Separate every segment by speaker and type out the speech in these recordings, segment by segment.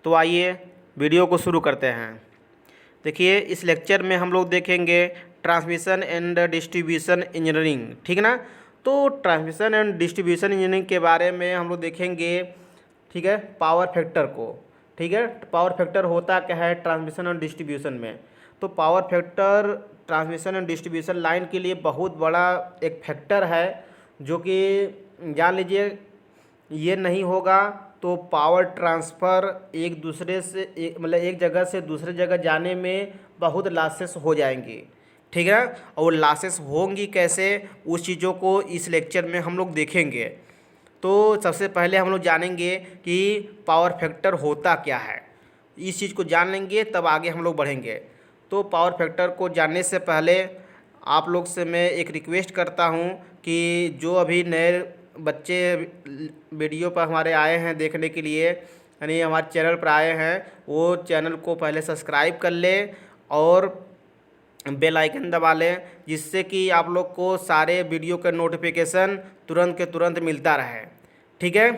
Speaker 1: तो आइए वीडियो को शुरू करते हैं। देखिए, इस लेक्चर में हम लोग देखेंगे ट्रांसमिशन एंड डिस्ट्रीब्यूशन इंजीनियरिंग, ठीक है ना। तो ट्रांसमिशन एंड डिस्ट्रीब्यूशन इंजीनियरिंग के बारे में हम लोग देखेंगे, ठीक है, पावर फैक्टर को। ठीक है, पावर फैक्टर होता क्या है ट्रांसमिशन और डिस्ट्रीब्यूशन में। तो power factor transmission and distribution line के लिए बहुत बड़ा एक फैक्टर है, जो कि जान लीजिए ये नहीं होगा तो पावर ट्रांसफ़र एक दूसरे से मतलब एक जगह से दूसरे जगह जाने में बहुत लॉसेस हो जाएंगी, ठीक है। और लॉसेस होंगी कैसे, उस चीज़ों को इस लेक्चर में हम लोग देखेंगे। तो सबसे पहले हम लोग जानेंगे कि पावर फैक्टर होता क्या है। इस चीज़ को जान लेंगे तब आगे हम लोग बढ़ेंगे। तो पावर फैक्टर को जानने से पहले आप लोग से मैं एक रिक्वेस्ट करता हूं कि जो अभी नए बच्चे वीडियो पर हमारे आए हैं देखने के लिए, यानी हमारे चैनल पर आए हैं, वो चैनल को पहले सब्सक्राइब कर ले और बेल आइकन दबा लें, जिससे कि आप लोग को सारे वीडियो का नोटिफिकेशन तुरंत के तुरंत मिलता रहे, ठीक है।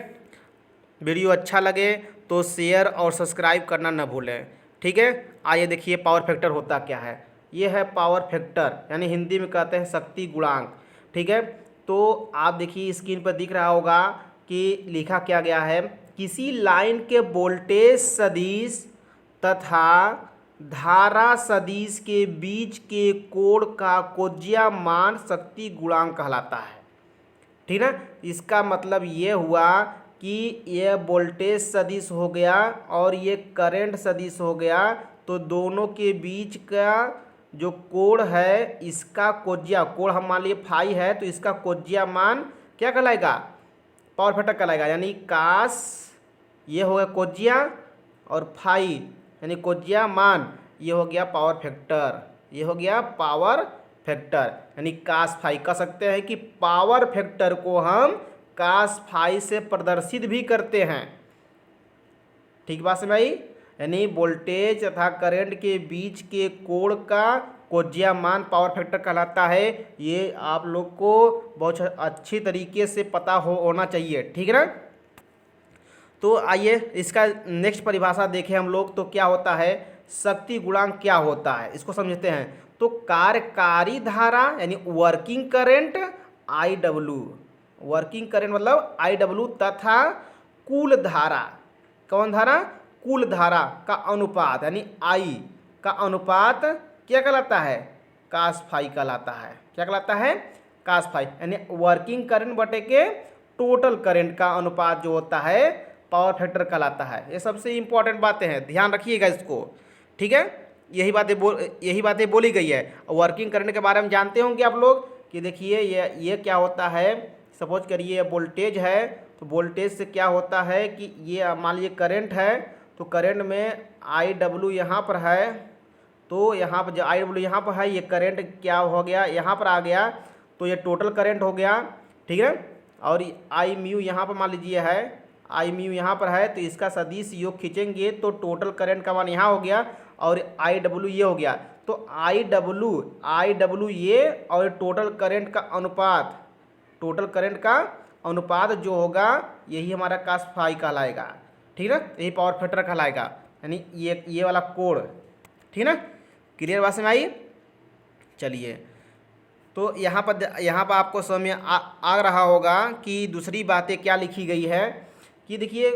Speaker 1: वीडियो अच्छा लगे तो शेयर और सब्सक्राइब करना न भूलें, ठीक है। आइए देखिए पावर फैक्टर होता क्या है। ये है पावर फैक्टर, यानी हिंदी में कहते हैं शक्ति गुणांक, ठीक है। तो आप देखिए स्क्रीन पर दिख रहा होगा कि लिखा क्या गया है, किसी लाइन के वोल्टेज सदिश तथा धारा सदिश के बीच के कोण का कोज्या मान शक्ति गुणांक कहलाता है, ठीक है। इसका मतलब ये हुआ कि ये वोल्टेज सदिश हो गया और ये करंट सदिश हो गया, तो दोनों के बीच का जो कोण है इसका कोज्या, कोण हम मान लिए फाई है, तो इसका कोज्या मान क्या कहलाएगा, पावर फैक्टर कहलाएगा। यानी कास ये हो गया कोज्या और फाई यानी कोज्या मान, ये हो गया पावर फैक्टर, ये हो गया पावर फैक्टर। यानी कास फाई कह सकते हैं कि पावर फैक्टर को हम कास फाई से प्रदर्शित भी करते हैं, ठीक बात समझ आई। यानी वोल्टेज तथा करंट के बीच के कोण का कोज्या मान पावर फैक्टर कहलाता है। ये आप लोग को बहुत अच्छी तरीके से पता होना चाहिए, ठीक है ना। तो आइए इसका नेक्स्ट परिभाषा देखें हम लोग। तो क्या होता है, शक्ति गुणांक क्या होता है इसको समझते हैं। तो कार्यकारी धारा यानी working current I W, working current मतलब आई डब्ल्यू, तथा कुल धारा, कौन धारा, कुल धारा का अनुपात यानी आई का अनुपात क्या कहलाता है, कास फाई कहलाता है। क्या कहलाता है, कास फाई। यानी वर्किंग करंट बटे के टोटल करंट का अनुपात जो होता है पावर फैक्टर कहलाता है। ये सबसे इंपॉर्टेंट बातें हैं, ध्यान रखिएगा इसको, ठीक है। यही बातें बोली गई है। वर्किंग करंट के बारे में जानते होंगे आप लोग कि देखिए ये क्या होता है। सपोज करिए वोल्टेज है, तो वोल्टेज से क्या होता है कि ये मान लीजिए करंट है, तो करंट में आई डब्ल्यू यहाँ पर है, तो यहाँ पर जो आई डब्ल्यू यहाँ पर है, ये करंट क्या हो गया यहाँ पर आ गया, तो ये टोटल करंट हो गया, ठीक है। और आई म्यू यहाँ पर मान लीजिए है, आई म्यू यहाँ पर है, तो इसका सदिश योग खींचेंगे तो टोटल करंट का मान यहाँ हो गया और आई डब्ल्यू ये हो गया। तो आई डब्ल्यू ये और टोटल करंट का अनुपात, टोटल करंट का अनुपात जो होगा यही हमारा कास फाई कहलाएगा, ठीक है ना। यही पावर फैक्टर कहलाएगा, यानी ये वाला कोण, ठीक है ना। क्लियर बात समझ आई। चलिए, तो यहाँ पर आपको समझ में आ रहा होगा कि दूसरी बातें क्या लिखी गई है कि देखिए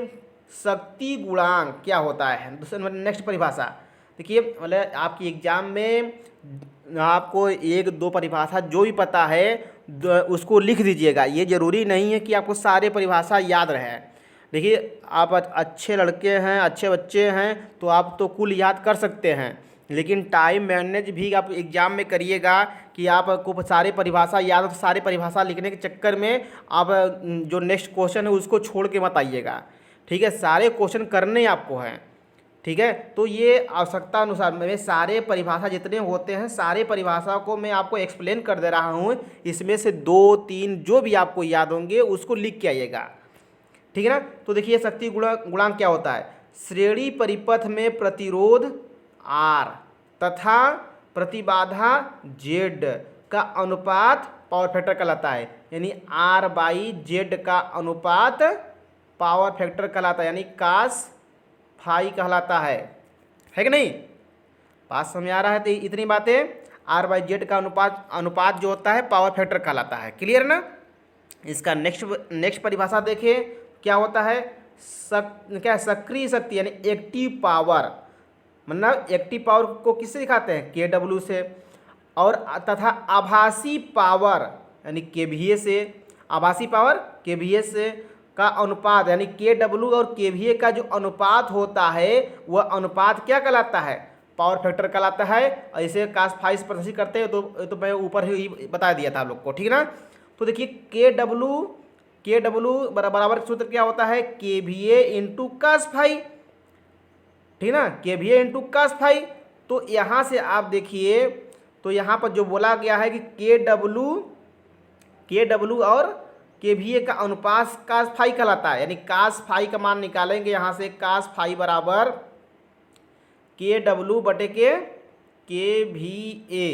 Speaker 1: शक्ति गुणांक क्या होता है। दूसरे मतलब नेक्स्ट परिभाषा देखिए, मतलब आपकी एग्जाम में आपको एक दो परिभाषा जो भी पता है उसको लिख दीजिएगा। ये ज़रूरी नहीं है कि आपको सारे परिभाषा याद रहे। देखिए आप अच्छे लड़के हैं, अच्छे बच्चे हैं, तो आप तो कुल याद कर सकते हैं, लेकिन टाइम मैनेज भी आप एग्ज़ाम में करिएगा कि आपको सारे परिभाषा याद हो। तो सारे परिभाषा लिखने के चक्कर में आप जो नेक्स्ट क्वेश्चन है उसको छोड़ के मत आइएगा, ठीक है। सारे क्वेश्चन करने आपको हैं, ठीक है। तो ये आवश्यकता अनुसार मैं सारे परिभाषा जितने होते हैं सारे परिभाषा को मैं आपको एक्सप्लेन कर दे रहा हूँ। इसमें से 2-3 जो भी आपको याद होंगे उसको लिख के आइएगा, ठीक है ना। तो देखिए शक्ति गुणांक क्या होता है, श्रेणी परिपथ में प्रतिरोध R तथा प्रतिबाधा Z का अनुपात पावर फैक्टर कहलाता है। यानी R/Z का अनुपात पावर फैक्टर कहलाता है, यानी कास फाई कहलाता है कि नहीं? बात समझ आ रहा है? तो इतनी बातें, आर बाई जेड का अनुपात जो होता है पावर फैक्टर कहलाता है। क्लियर ना? इसका नेक्स्ट परिभाषा देखिए क्या होता है। क्या सक्रिय शक्ति यानी एक्टिव पावर, मतलब एक्टिव पावर को किससे दिखाते हैं? KW से। और तथा आभासी पावर यानी KVA से। आभासी पावर KVA से का अनुपात यानी KW और KVA का जो अनुपात होता है वह अनुपात क्या कहलाता है? पावर फैक्टर कहलाता है। ऐसे कास फाइस प्रदर्शित करते हैं तो मैं ऊपर ही बता दिया था आप लोग को, ठीक ना? तो देखिए KW बराबर सूत्र क्या होता है? KVA इंटू कास फाई, ठीक ना? KVA into cos phi. तो यहाँ से आप देखिए, तो यहाँ पर जो बोला गया है कि KW और KVA का अनुपात कास फाई कहलाता है, यानी कास फाई का मान निकालेंगे यहाँ से। कास फाई बराबर KW बटे के KVA,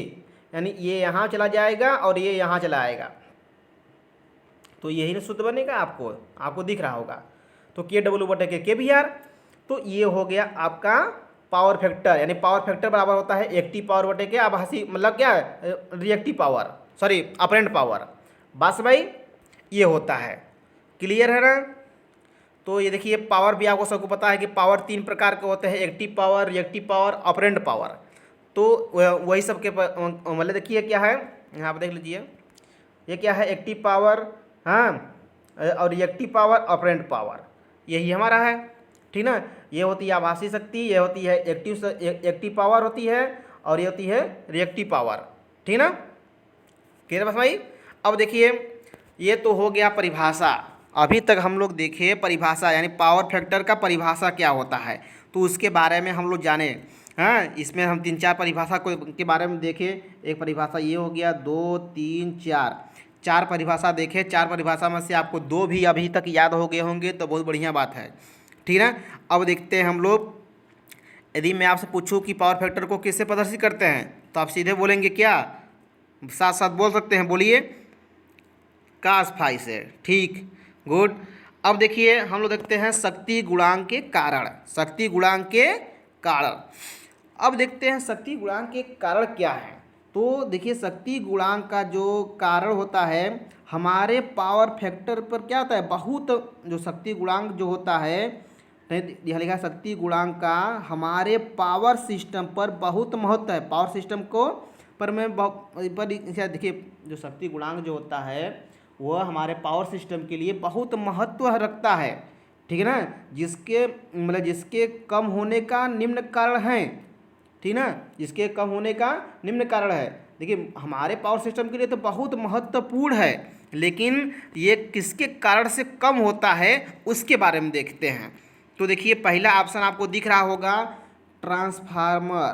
Speaker 1: यानी ये यहाँ चला जाएगा और ये यहाँ चला आएगा, तो यही ना सूत्र बनेगा। आपको दिख रहा होगा। तो KW बटे के KVR, तो ये हो गया आपका पावर फैक्टर, यानी पावर फैक्टर बराबर होता है एक्टिव पावर बटे के आभासी, मतलब क्या है, reactive power, sorry apparent power. बस भाई ये होता है। क्लियर है ना? तो ये देखिए पावर भी आपको सबको पता है कि पावर 3 प्रकार के होते हैं, active power, reactive power, apparent power. तो वही सब के मतलब देखिए क्या है, यहाँ पर देख लीजिए ये क्या है, एक्टिव पावर, हाँ, और रिएक्टिव पावर, अपरेंट पावर, यही हमारा है, ठीक ना? ये होती है आभासी शक्ति, ये होती है एक्टिव पावर होती है, और ये होती है रिएक्टिव पावर, ठीक ना? क्लियर बस भाई? अब देखिए ये तो हो गया परिभाषा। अभी तक हम लोग देखे परिभाषा, यानी पावर फैक्टर का परिभाषा क्या होता है, तो उसके बारे में हम लोग जाने। हाँ, इसमें हम 3-4 परिभाषा के बारे में देखे। एक परिभाषा ये हो गया, 2, 3, 4 परिभाषा देखे। 4 परिभाषा में से आपको 2 भी अभी तक याद हो गए होंगे, तो बहुत बढ़िया बात है, ठीक है? अब देखते हैं हम लोग, यदि मैं आपसे पूछूं कि पावर फैक्टर को किससे प्रदर्शित करते हैं, तो आप सीधे बोलेंगे क्या? साथ साथ बोल सकते हैं, बोलिए। कास फाई से, ठीक, गुड। अब देखिए हम लोग देखते हैं शक्ति गुणांक के कारण। शक्ति गुणांक के कारण, अब देखते हैं शक्ति गुणांक के कारण क्या है। तो देखिए शक्ति गुणांक का जो कारण होता है हमारे पावर फैक्टर पर क्या होता है, बहुत, जो शक्ति गुणांक जो होता है, यह लिखा शक्ति गुणांक का हमारे पावर सिस्टम पर बहुत महत्व है। पावर सिस्टम को पर मैं देखिए जो शक्ति गुणांक जो होता है वह हमारे पावर सिस्टम के लिए बहुत महत्व रखता है, ठीक है ना? जिसके कम होने का निम्न कारण है, ठीक ना? जिसके कम होने का निम्न कारण है। देखिए हमारे पावर सिस्टम के लिए तो बहुत महत्वपूर्ण है, लेकिन ये किसके कारण से कम होता है उसके बारे में देखते हैं। तो देखिए पहला ऑप्शन आपको दिख रहा होगा, ट्रांसफार्मर।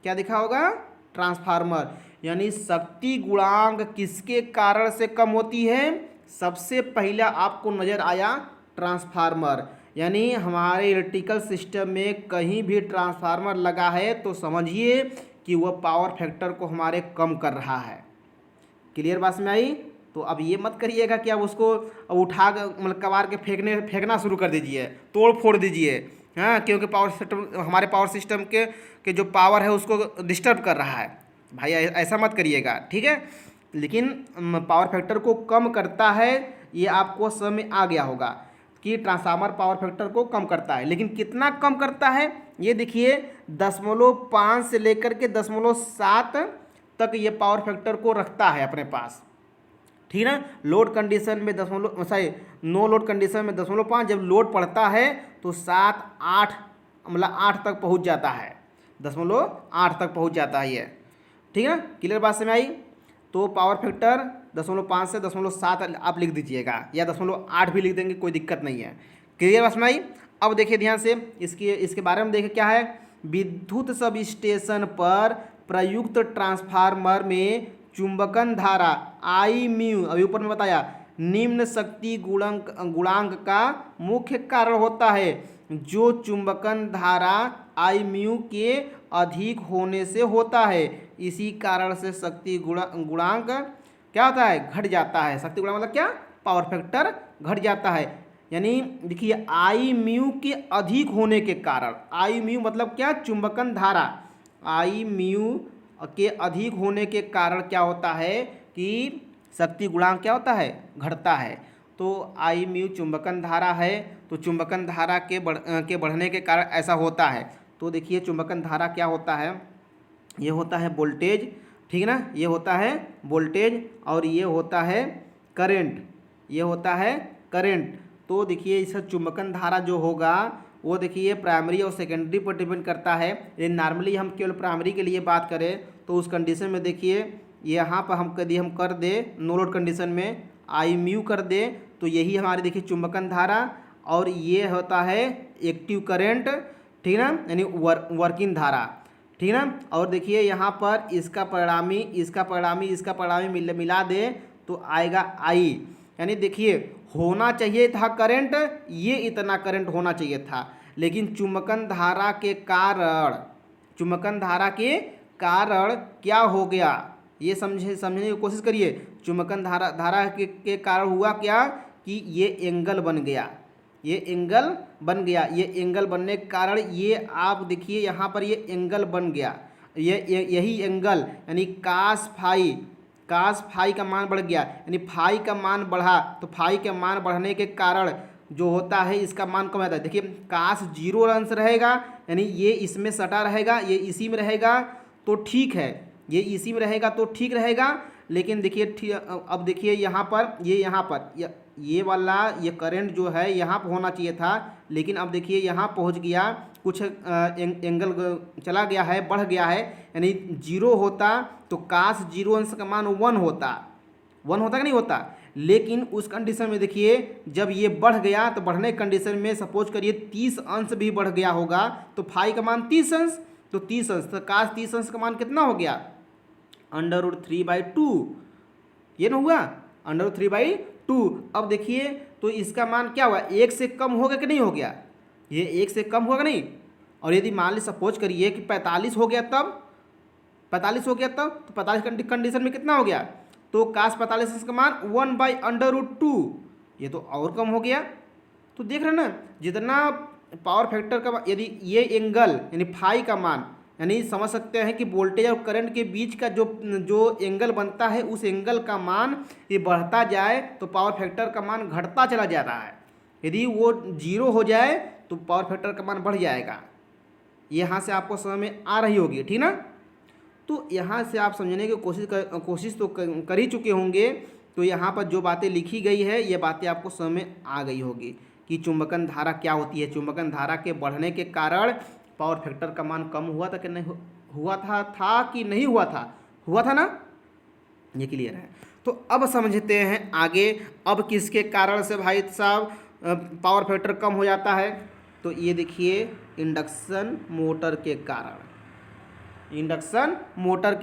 Speaker 1: क्या दिखा होगा? ट्रांसफार्मर। यानी शक्ति गुणांक किसके कारण से कम होती है? सबसे पहला आपको नज़र आया ट्रांसफार्मर। यानी हमारे इलेक्ट्रिकल सिस्टम में कहीं भी ट्रांसफार्मर लगा है तो समझिए कि वह पावर फैक्टर को हमारे कम कर रहा है। क्लियर बात में आई? तो अब ये मत करिएगा कि आप उसको उठा मतलब कबार के फेंकना शुरू कर दीजिए, तोड़ फोड़ दीजिए, हाँ, क्योंकि पावर सिस्टम, हमारे पावर सिस्टम के जो पावर है उसको डिस्टर्ब कर रहा है। भाई ऐसा मत करिएगा, ठीक है? लेकिन पावर फैक्टर को कम करता है, ये आपको समझ में आ गया होगा कि ट्रांसफार्मर पावर फैक्टर को कम करता है। लेकिन कितना कम करता है ये देखिए, 0.5 से लेकर के 0.7 तक ये पावर फैक्टर को रखता है अपने पास, ठीक ना? लोड कंडीशन में नो लोड कंडीशन में 0.5, जब लोड पड़ता है तो 7, 8 मतलब 8 तक पहुंच जाता है, 0.8 तक पहुंच जाता है ये, ठीक है? क्लियर बात समझ आई? तो पावर फैक्टर 0.5 से 0.7 आप लिख दीजिएगा, या 0.8 भी लिख देंगे, कोई दिक्कत नहीं है। क्लियर बात समझ आई? अब देखिए ध्यान से इसके बारे में देखिए क्या है। विद्युत सब स्टेशन पर प्रयुक्त ट्रांसफार्मर में चुंबकन धारा आई म्यू, अभी ऊपर में बताया, निम्न शक्ति गुणांक का मुख्य कारण होता है, जो चुंबकन धारा आई म्यू के अधिक होने से होता है। इसी कारण से शक्ति गुणांक क्या होता है, घट जाता है। शक्ति गुणांक मतलब क्या? पावर फैक्टर घट जाता है। यानी देखिए आई म्यू के अधिक होने के कारण, आई म्यू मतलब क्या, चुंबकन धारा, आई म्यू के अधिक होने के कारण क्या होता है कि शक्ति गुणांक क्या होता है, घटता है। तो आई म्यू चुंबकन धारा है, तो चुंबकन धारा के बढ़ने के कारण ऐसा होता है। तो देखिए चुंबकन धारा क्या होता है, ये होता है वोल्टेज, ठीक है ना, ये होता है वोल्टेज और ये होता है करंट, ये होता है करंट। तो देखिए इस चुंबकन धारा जो होगा वो देखिए प्राइमरी और सेकेंडरी पर डिपेंड करता है। लेकिन नॉर्मली हम केवल प्राइमरी के लिए बात करें तो उस कंडीशन में देखिए यहाँ पर हम यदि हम कर दे नो लोड कंडीशन में आई म्यू कर दे तो यही हमारी देखिए चुंबकन धारा और ये होता है एक्टिव करंट, ठीक है ना, यानी वर्किंग धारा, ठीक है ना। और देखिए यहाँ पर इसका परिणामी मिला दे तो आएगा आई, यानी देखिए होना चाहिए था करंट, ये इतना करंट होना चाहिए था, लेकिन चुंबकन धारा के कारण क्या हो गया ये समझने की कोशिश करिए। चुंबकन धारा के कारण हुआ क्या कि ये एंगल बन गया, ये एंगल बनने के कारण ये आप देखिए यहाँ पर ये एंगल बन गया, यही एंगल यानी कास फाई का मान बढ़ गया, यानी फाई का मान बढ़ा, तो फाई के मान बढ़ने के कारण जो होता है इसका मान कम आता है। देखिए कास 0 अंश रहेगा, यानी ये इसमें सटा रहेगा, ये इसी में रहेगा तो ठीक है, ये इसी में रहेगा तो ठीक रहेगा। लेकिन देखिए अब देखिए यहाँ पर ये वाला ये करंट जो है यहाँ पर होना चाहिए था, लेकिन अब देखिए यहाँ पहुँच गया, कुछ एंगल चला गया है, बढ़ गया है, यानी 0 होता तो कास 0 अंश का मान 1 होता कि नहीं होता। लेकिन उस कंडीशन में देखिए जब ये बढ़ गया तो बढ़ने कंडीशन में सपोज करिए 30 अंश भी बढ़ गया होगा तो फाई का मान 30 अंश, तो 30 अंश तो कास 30 अंश का मान कितना हो गया, √3/2, ये ना हुआ √3/2। अब देखिए तो इसका मान क्या हुआ, 1 से कम हो गया कि नहीं हो गया, ये 1 से कम होगा नहीं। और यदि मान ली सपोज करिए कि 45 हो गया तब तो 45 कंडीशन में कितना हो गया, तो कास 45 का मान 1/√2, ये तो और कम हो गया। तो देख रहे हैं ना, जितना पावर फैक्टर का यदि ये एंगल यानी फाई का मान, यानी समझ सकते हैं कि वोल्टेज और करंट के बीच का जो एंगल बनता है उस एंगल का मान ये बढ़ता जाए तो पावर फैक्टर का मान घटता चला जा रहा है। यदि वो 0 हो जाए तो पावर फैक्टर का मान बढ़ जाएगा। यहाँ से आपको समझ में आ रही होगी, ठीक ना। तो यहाँ से आप समझने की कोशिश तो कर ही चुके होंगे। तो यहाँ पर जो बातें लिखी गई है ये बातें आपको समझ में आ गई होगी कि चुंबकन धारा क्या होती है। चुंबकन धारा के बढ़ने के कारण पावर फैक्टर का मान कम हुआ था कि नहीं हुआ था कि नहीं हुआ था ना, ये क्लियर है। तो अब समझते हैं आगे, अब किसके कारण से भाई साहब पावर फैक्टर कम हो जाता है। तो ये देखिए इंडक्शन मोटर के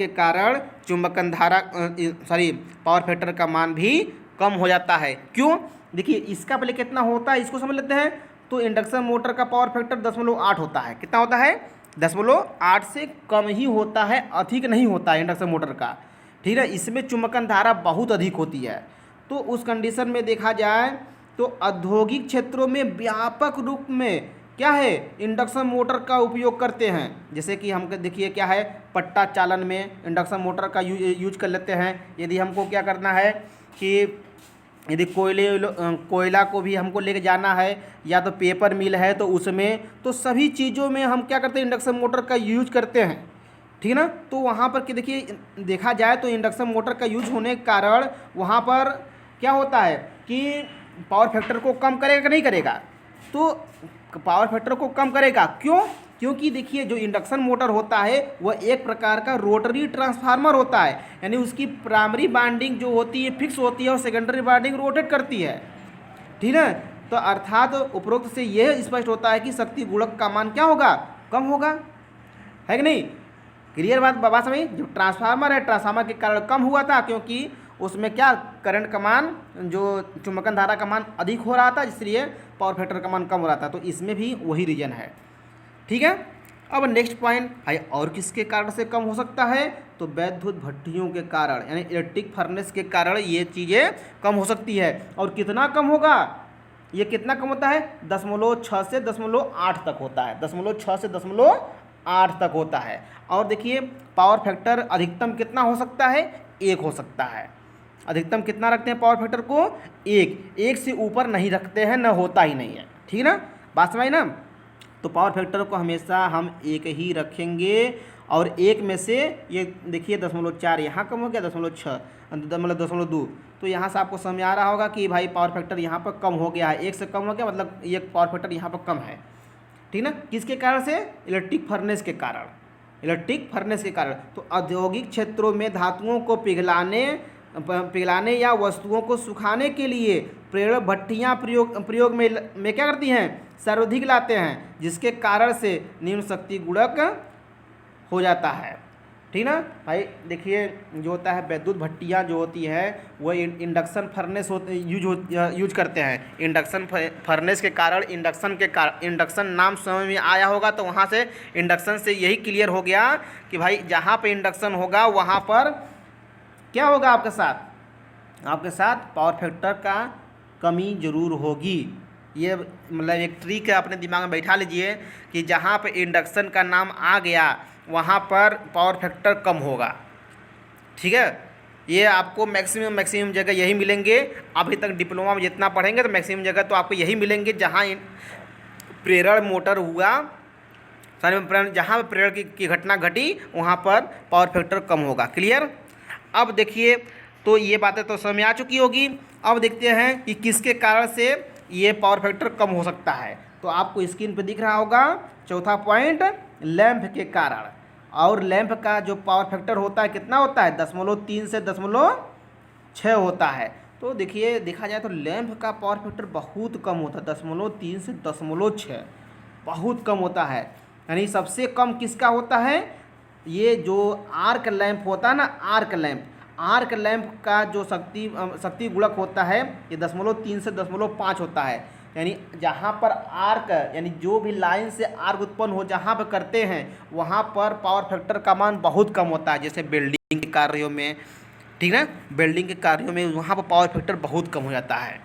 Speaker 1: कारण चुंबकन धारा पावर फैक्टर का मान भी कम हो जाता है। क्यों, देखिए इसका पहले कितना होता है इसको समझ लेते हैं। तो इंडक्शन मोटर का पावर फैक्टर 0.8 होता है। कितना होता है, 0.8 से कम ही होता है, अधिक नहीं होता है इंडक्शन मोटर का, ठीक है। इसमें चुंबकन धारा बहुत अधिक होती है। तो उस कंडीशन में देखा जाए तो औद्योगिक क्षेत्रों में व्यापक रूप में क्या है, इंडक्शन मोटर का उपयोग करते हैं। जैसे कि हम देखिए क्या है, पट्टा चालन में इंडक्शन मोटर का यूज कर लेते हैं। यदि हमको क्या करना है कि यदि कोयला को भी हमको लेके जाना है या तो पेपर मिल है तो उसमें, तो सभी चीज़ों में हम क्या करते हैं, इंडक्शन मोटर का यूज करते हैं, ठीक है ना। तो वहाँ पर कि देखिए देखा जाए तो इंडक्शन मोटर का यूज होने के कारण वहाँ पर क्या होता है कि पावर फैक्टर को कम करेगा कि नहीं करेगा, तो पावर फैक्टर को कम करेगा। क्यों, क्योंकि देखिए जो इंडक्शन मोटर होता है वह एक प्रकार का रोटरी ट्रांसफार्मर होता है, यानी उसकी प्राइमरी वाइंडिंग जो होती है फिक्स होती है और सेकेंडरी वाइंडिंग रोटेट करती है, ठीक है। तो अर्थात उपरोक्त से यह स्पष्ट होता है कि शक्ति गुणक का मान क्या होगा, कम होगा, है कि नहीं। क्लियर बात समझ। जो ट्रांसफार्मर है, ट्रांसफार्मर के कारण कम हुआ था क्योंकि उसमें क्या करंट का मान, जो चुंबकन धारा का मान अधिक हो रहा था, इसलिए पावर फैक्टर का मान कम हो रहा था। तो इसमें भी वही रीजन है, ठीक है। अब नेक्स्ट पॉइंट भाई, और किसके कारण से कम हो सकता है, तो वैद्युत भट्टियों के कारण, यानी इलेक्ट्रिक फर्नेस के कारण ये चीज़ें कम हो सकती है। और कितना कम होगा, ये कितना कम होता है, 0.6 से 0.8 तक होता है, 0.6 से 0.8 तक होता है। और देखिए पावर फैक्टर अधिकतम कितना हो सकता है, 1 हो सकता है। अधिकतम कितना रखते हैं पावर फैक्टर को, 1 से ऊपर नहीं रखते हैं, ना होता ही नहीं है, ठीक ना, बात समझ ना। तो पावर फैक्टर को हमेशा हम 1 ही रखेंगे। और 1 में से ये देखिए 0.4 यहाँ कम हो गया, 0.6 मतलब 0.2, तो यहाँ से आपको समझ आ रहा होगा कि भाई पावर फैक्टर यहाँ पर कम हो गया है, 1 से कम हो गया, मतलब ये पावर फैक्टर यहाँ पर कम है, ठीक ना। किसके कारण से, इलेक्ट्रिक फर्नेस के कारण, इलेक्ट्रिक फर्नेस के कारण। तो औद्योगिक क्षेत्रों में धातुओं को पिघलाने या वस्तुओं को सुखाने के लिए प्रेरक भट्टियाँ प्रयोग में क्या करती हैं, सर्वाधिक लाते हैं, जिसके कारण से निम्न शक्ति गुणक हो जाता है, ठीक ना भाई। देखिए जो होता है विद्युत भट्टियाँ जो होती है वो इंडक्शन फर्नेस यूज करते हैं। इंडक्शन फर्नेस के कारण, इंडक्शन नाम समझ में आया होगा, तो वहाँ से इंडक्शन से यही क्लियर हो गया कि भाई जहाँ पे इंडक्शन होगा वहाँ पर क्या होगा, आपके साथ पावर फैक्टर का कमी जरूर होगी। ये मतलब एक ट्रिक है, अपने दिमाग में बैठा लीजिए कि जहाँ पे इंडक्शन का नाम आ गया वहाँ पर पावर फैक्टर कम होगा, ठीक है। ये आपको मैक्सिमम जगह यही मिलेंगे। अभी तक डिप्लोमा में जितना पढ़ेंगे तो मैक्सिमम जगह तो आपको यही मिलेंगे जहाँ प्रेरण मोटर हुआ, जहाँ प्रेरण की घटना घटी वहाँ पर पावर फैक्टर कम होगा। क्लियर। अब देखिए तो ये बातें तो समझ में आ चुकी होगी। अब देखते हैं कि किसके कारण से ये पावर फैक्टर कम हो सकता है। तो आपको स्क्रीन पे दिख रहा होगा चौथा पॉइंट, लैंप के कारण। और लैंप का जो पावर फैक्टर होता है कितना होता है, 0.3 से 0.6 होता है। तो देखिए देखा जाए तो लैंप का पावर फैक्टर बहुत कम होता है, 0.3 से 0.6 बहुत कम होता है। यानी सबसे कम किसका होता है, ये जो आर्क लैंप होता है ना, आर्क लैंप का जो शक्ति गुणक होता है ये 0.3 से 0.5 होता है। यानी जहाँ पर आर्क, यानी जो भी लाइन से आर्क उत्पन्न हो जहाँ पर करते हैं वहाँ पर पावर फैक्टर का मान बहुत कम होता है। जैसे बिल्डिंग के कार्यों में, ठीक है, बिल्डिंग के कार्यों में वहाँ पर पावर फैक्टर बहुत कम हो जाता है।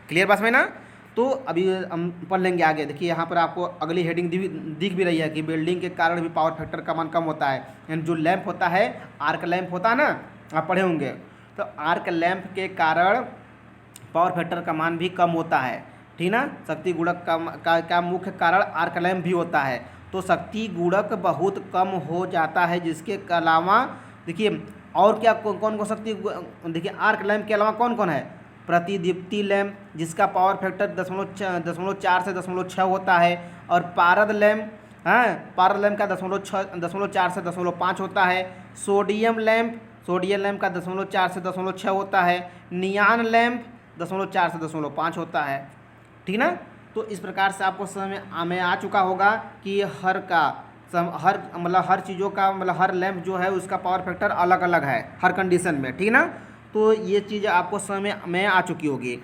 Speaker 1: क्लियर बात में ना। तो अभी हम पढ़ लेंगे आगे। देखिए यहाँ पर आपको अगली हेडिंग दिख भी रही है कि बिल्डिंग के कारण भी पावर फैक्टर का मान कम होता है। यानी जो लैंप होता है, आर्क लैंप होता है ना, आप पढ़े होंगे, तो आर्क लैंप के कारण पावर फैक्टर का मान भी कम होता है, ठीक ना। शक्ति गुणक का मुख्य कारण आर्क लैंप भी होता है। तो शक्ति गुणक बहुत कम हो जाता है। जिसके अलावा देखिए और क्या कौन कौन शक्ति, देखिए आर्क लैंप के अलावा कौन कौन है, प्रतिदीप्ति लैंप जिसका पावर फैक्टर 0.4 से 0.6 होता है। और पारद लैंप, हाँ, पारद लैंप का 0.4 से 0.5 होता है। सोडियम लैंप का 0.4 से 0.6 होता है। नियान लैंप 0.4 से 0.5 होता है, ठीक ना। तो इस प्रकार से आपको समझ में आ चुका होगा कि हर चीज़ों का मतलब हर लैंप जो है उसका पावर फैक्टर अलग अलग है हर कंडीशन में, ठीक ना। तो ये चीज़ आपको समझ में आ चुकी होगी।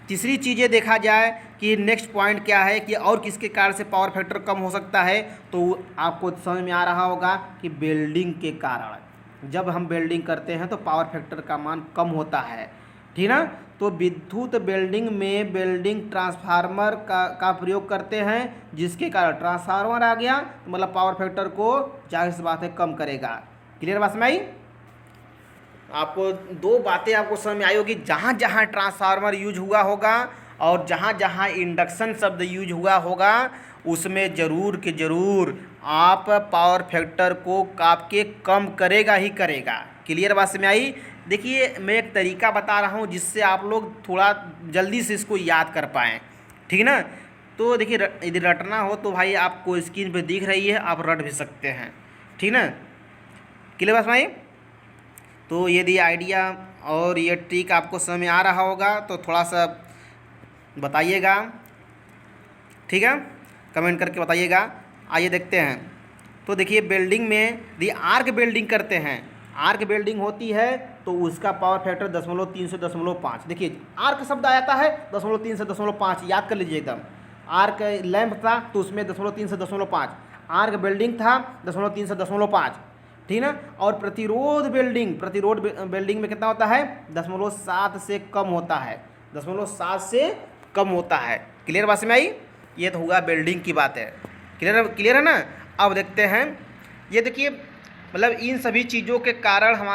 Speaker 1: तीसरी चीज़ें देखा जाए कि नेक्स्ट पॉइंट क्या है कि और किसके कारण से पावर फैक्टर कम हो सकता है, तो आपको समझ में आ रहा होगा कि बिल्डिंग के कारण। जब हम बिल्डिंग करते हैं तो पावर फैक्टर का मान कम होता है, ठीक ना। तो विद्युत बिल्डिंग में बिल्डिंग ट्रांसफार्मर का प्रयोग करते हैं, जिसके कारण ट्रांसफार्मर आ गया तो मतलब पावर फैक्टर को जाहिर सी बात है कम करेगा। क्लियर बात समझ आई। आपको दो बातें आपको समझ में आई होगी, जहाँ जहाँ ट्रांसफार्मर यूज हुआ होगा और जहाँ जहाँ इंडक्शन शब्द यूज हुआ होगा उसमें ज़रूर कि ज़रूर आप पावर फैक्टर को आपके कम करेगा ही करेगा। क्लियर बात समझ आई। देखिए मैं एक तरीका बता रहा हूँ जिससे आप लोग थोड़ा जल्दी से इसको याद कर पाएँ, ठीक ना। तो देखिए यदि रटना हो तो भाई आपको स्क्रीन पे दिख रही है, आप रट भी सकते हैं, ठीक ना। क्लियर बात समझ आई। तो यदि आइडिया और ये ट्रिक आपको समझ में आ रहा होगा तो थोड़ा सा बताइएगा, ठीक है, कमेंट करके बताइएगा। आइए देखते हैं। तो देखिए बिल्डिंग में यदि आर्क बिल्डिंग करते हैं, आर्क बिल्डिंग होती है तो उसका पावर फैक्टर 0.3 से 0.5। देखिए आर्क शब्द आता है 0.3 से 0.5, याद कर लीजिए एकदम। आर्क लैंप था तो उसमें 0.3 से 0.5, आर्क बिल्डिंग था 0.3 से 0.5, ठीक ना। और प्रतिरोध बिल्डिंग में कितना होता है, 0.7 से कम होता है, 0.7 से कम होता है। क्लियर बात में आई? ये तो हुआ बिल्डिंग की बात है। क्लियर है ना? अब देखते हैं, ये देखिए मतलब इन सभी चीज़ों के कारण हमारा